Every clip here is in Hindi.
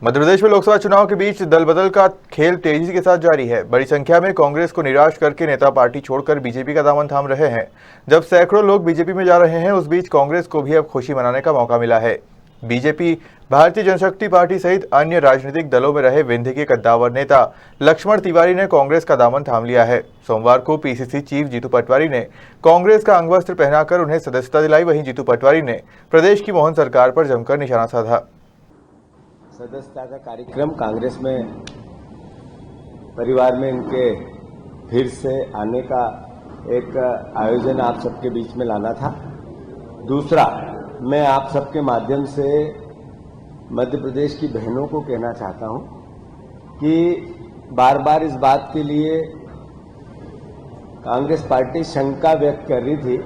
मध्य प्रदेश में लोकसभा चुनाव के बीच दल बदल का खेल तेजी के साथ जारी है। बड़ी संख्या में कांग्रेस को निराश करके नेता पार्टी छोड़कर बीजेपी का दामन थाम रहे हैं। जब सैकड़ों लोग बीजेपी में जा रहे हैं, उस बीच कांग्रेस को भी अब खुशी मनाने का मौका मिला है। बीजेपी, भारतीय जनशक्ति पार्टी सहित अन्य राजनीतिक दलों में रहे विंध्य के कद्दावर नेता लक्ष्मण तिवारी ने कांग्रेस का दामन थाम लिया है। सोमवार को पीसीसी चीफ जीतू पटवारी ने कांग्रेस का अंगवस्त्र पहनाकर उन्हें सदस्यता दिलाई। वहीं जीतू पटवारी ने प्रदेश की मोहन सरकार पर जमकर निशाना साधा। सदस्यता का कार्यक्रम कांग्रेस में परिवार में इनके फिर से आने का एक आयोजन आप सबके बीच में लाना था। दूसरा, मैं आप सबके माध्यम से मध्य प्रदेश की बहनों को कहना चाहता हूं कि बार बार इस बात के लिए कांग्रेस पार्टी शंका व्यक्त कर रही थी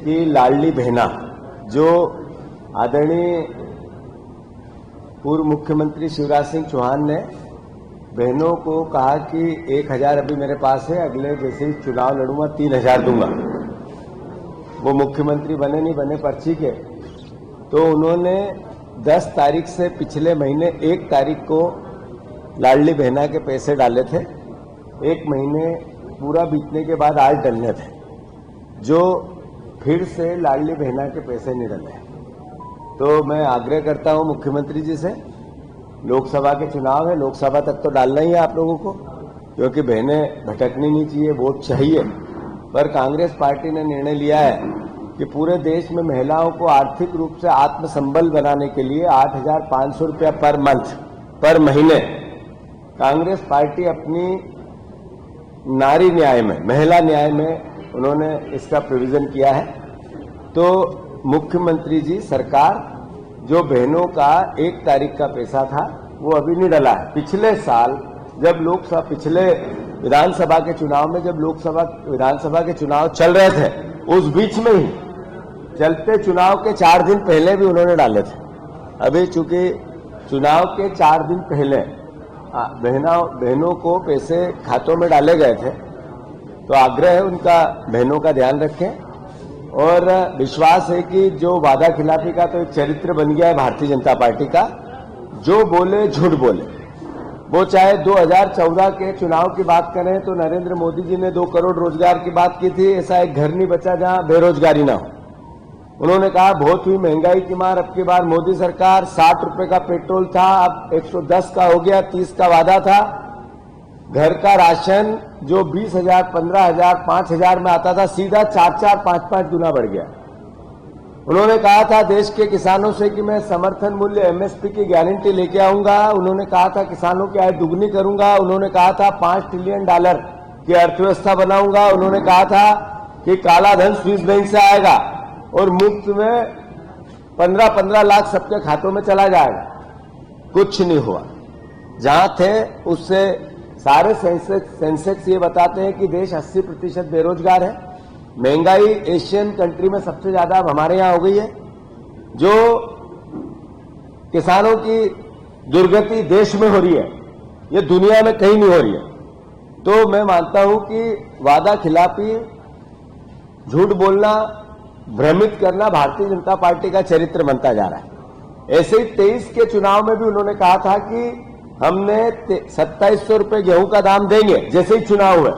कि लाडली बहना, जो आदरणीय पूर्व मुख्यमंत्री शिवराज सिंह चौहान ने बहनों को कहा कि 1000 अभी मेरे पास है, अगले जैसे ही चुनाव लड़ूंगा 3000 दूंगा। वो मुख्यमंत्री बने नहीं बने पर्ची के, तो उन्होंने 10 तारीख से पिछले महीने 1 तारीख को लाडली बहना के पैसे डाले थे। 1 महीने पूरा बीतने के बाद आज डलने थे, जो फिर से लाडली बहना के पैसे नहीं डले। तो मैं आग्रह करता हूं मुख्यमंत्री जी से, लोकसभा के चुनाव है, लोकसभा तक तो डालना ही है आप लोगों को, क्योंकि बहनें भटकनी नहीं चाहिए, वोट चाहिए। पर कांग्रेस पार्टी ने निर्णय लिया है कि पूरे देश में महिलाओं को आर्थिक रूप से आत्मसंबल बनाने के लिए 8500 रुपया पर मंथ, पर महीने कांग्रेस पार्टी अपनी नारी न्याय में, महिला न्याय में उन्होंने इसका प्रोविजन किया है। तो मुख्यमंत्री जी, सरकार जो बहनों का 1 तारीख का पैसा था वो अभी नहीं डला है। पिछले साल जब लोकसभा, पिछले विधानसभा के चुनाव में जब लोकसभा विधानसभा के चुनाव चल रहे थे, उस बीच में ही चलते चुनाव के 4 दिन पहले भी उन्होंने डाले थे। अभी चूंकि चुनाव के 4 दिन पहले बहनों को पैसे खातों में डाले गए थे, तो आग्रह है उनका, बहनों का ध्यान रखें। और विश्वास है कि जो वादा खिलाफी का तो एक चरित्र बन गया है भारतीय जनता पार्टी का, जो बोले झूठ बोले। वो चाहे 2014 के चुनाव की बात करें तो नरेंद्र मोदी जी ने 2 करोड़ रोजगार की बात की थी, ऐसा एक घर नहीं बचा जहां बेरोजगारी ना हो। उन्होंने कहा बहुत हुई महंगाई की मार, अब की बार मोदी सरकार 60 रुपए का पेट्रोल था, अब 110 का हो गया, 30 का वादा था। घर का राशन जो 20,000, 15,000, 5,000 में आता था, सीधा 4-4, 5-5 गुना बढ़ गया। उन्होंने कहा था देश के किसानों से कि मैं समर्थन मूल्य एमएसपी की गारंटी लेके आऊंगा। उन्होंने कहा था किसानों की आय दुगनी करूंगा। उन्होंने कहा था $5 ट्रिलियन की अर्थव्यवस्था बनाऊंगा। उन्होंने कहा था कि काला धन स्विस बैंक से आएगा और मुफ्त में 15-15 लाख सबके खातों में चला जाएगा। कुछ नहीं हुआ। जहां थे उससे सारे सेंसेक्स ये बताते हैं कि देश 80% बेरोजगार है। महंगाई एशियन कंट्री में सबसे ज्यादा अब हमारे यहां हो गई है। जो किसानों की दुर्गति देश में हो रही है, ये दुनिया में कहीं नहीं हो रही है। तो मैं मानता हूं कि वादा खिलाफी, झूठ बोलना, भ्रमित करना भारतीय जनता पार्टी का चरित्र बनता जा रहा है। ऐसे ही 23 के चुनाव में भी उन्होंने कहा था कि हमने 2700 रुपए गेहूं का दाम देंगे जैसे ही चुनाव हुए।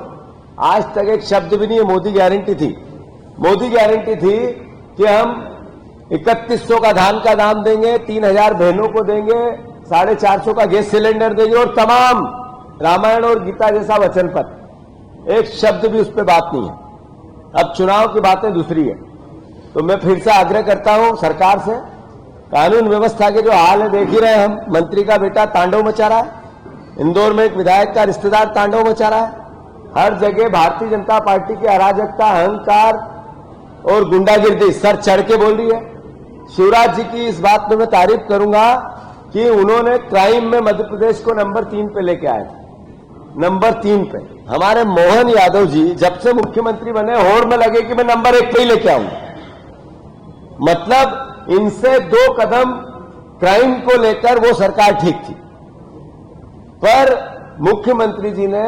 आज तक एक शब्द भी नहीं है। मोदी गारंटी थी, मोदी गारंटी थी कि हम 3100 का धान का दाम देंगे, 3000 बहनों को देंगे, 450 का गैस सिलेंडर देंगे और तमाम रामायण और गीता जैसा वचन पत्र। एक शब्द भी उस पर बात नहीं है। अब चुनाव की बातें दूसरी है। तो मैं फिर से आग्रह करता हूं सरकार से, कानून व्यवस्था के जो हाल है देख ही रहे हम। मंत्री का बेटा तांडव मचा रहा है, इंदौर में एक विधायक का रिश्तेदार तांडव मचा रहा है। हर जगह भारतीय जनता पार्टी की अराजकता, अहंकार और गुंडागिर्दी सर चढ़ के बोल रही है। शिवराज जी की इस बात में मैं तारीफ करूंगा कि उन्होंने क्राइम में मध्य प्रदेश को नंबर 3 पे लेके आए थे, नंबर 3 पे। हमारे मोहन यादव जी जब से मुख्यमंत्री बने होड़ में लगे कि मैं नंबर 1 पे ही लेके आऊंगा। मतलब इनसे 2 कदम क्राइम को लेकर वो सरकार ठीक थी। पर मुख्यमंत्री जी ने,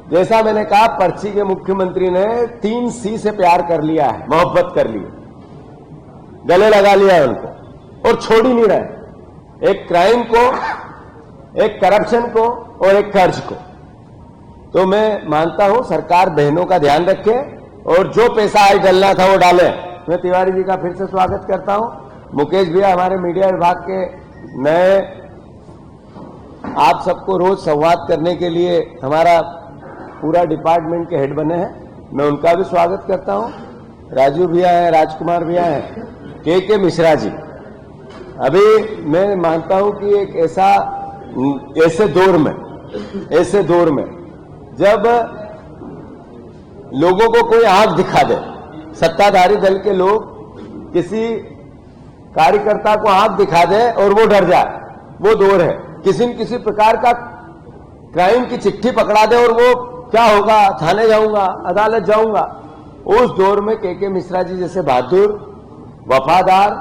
जैसा मैंने कहा, पर्ची के मुख्यमंत्री ने 3 C से प्यार कर लिया है, मोहब्बत कर ली, गले लगा लिया है उनको और छोड़ ही नहीं रहे। एक क्राइम को एक करप्शन को और एक कर्ज को। तो मैं मानता हूं सरकार बहनों का ध्यान रखे और जो पैसा आज डलना था वो डाले। मैं तिवारी जी का फिर से स्वागत करता हूं। मुकेश भैया हमारे मीडिया विभाग के नए, आप सबको रोज संवाद करने के लिए हमारा पूरा डिपार्टमेंट के हेड बने हैं, मैं उनका भी स्वागत करता हूं। राजू भैया है, राजकुमार भैया है, के मिश्रा जी। अभी मैं मानता हूं कि एक ऐसे दौर में जब लोगों को कोई आंख दिखा दे, सत्ताधारी दल के लोग किसी कार्यकर्ता को आंख दिखा दे और वो डर जाए, वो दौर है। किसी न किसी प्रकार का क्राइम की चिट्ठी पकड़ा दे और वो क्या होगा, थाने जाऊंगा, अदालत जाऊंगा। उस दौर में के मिश्रा जी जैसे बहादुर, वफादार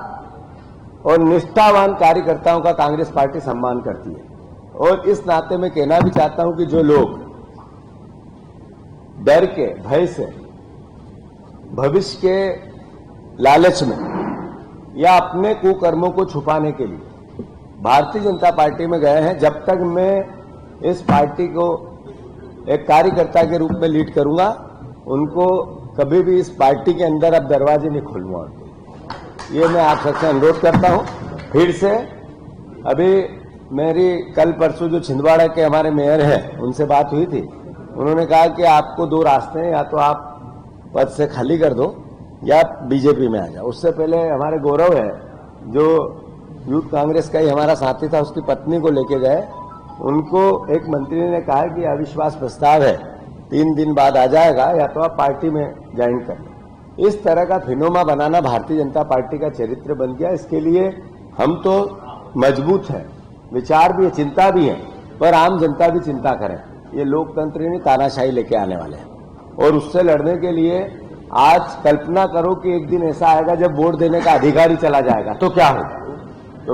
और निष्ठावान कार्यकर्ताओं का कांग्रेस पार्टी सम्मान करती है। और इस नाते मैं कहना भी चाहता हूं कि जो लोग डर के, भय से, भविष्य के लालच में या अपने कुकर्मों को छुपाने के लिए भारतीय जनता पार्टी में गए हैं, जब तक मैं इस पार्टी को एक कार्यकर्ता के रूप में लीड करूंगा, उनको कभी भी इस पार्टी के अंदर अब दरवाजे नहीं खोलूंगा। ये मैं आप सबसे अनुरोध करता हूं। फिर से अभी मेरी कल परसों जो छिंदवाड़ा के हमारे मेयर हैं उनसे बात हुई थी, उन्होंने कहा कि आपको दो रास्ते हैं, या तो आप पद से खाली कर दो या बीजेपी में आ जाओ। उससे पहले हमारे गौरव है जो यूथ कांग्रेस का ही हमारा साथी था, उसकी पत्नी को लेके गए, उनको एक मंत्री ने कहा कि अविश्वास प्रस्ताव है, 3 दिन बाद आ जाएगा, या तो आप पार्टी में ज्वाइन कर लो। इस तरह का फिनोमा बनाना भारतीय जनता पार्टी का चरित्र बन गया। इसके लिए हम तो मजबूत हैं, विचार भी है, चिंता भी है, पर आम जनता भी चिंता करें। ये लोकतंत्र नहीं तानाशाही लेके आने वाले हैं, और उससे लड़ने के लिए आज कल्पना करो कि एक दिन ऐसा आएगा जब वोट देने का अधिकार ही चला जाएगा, तो क्या होगा।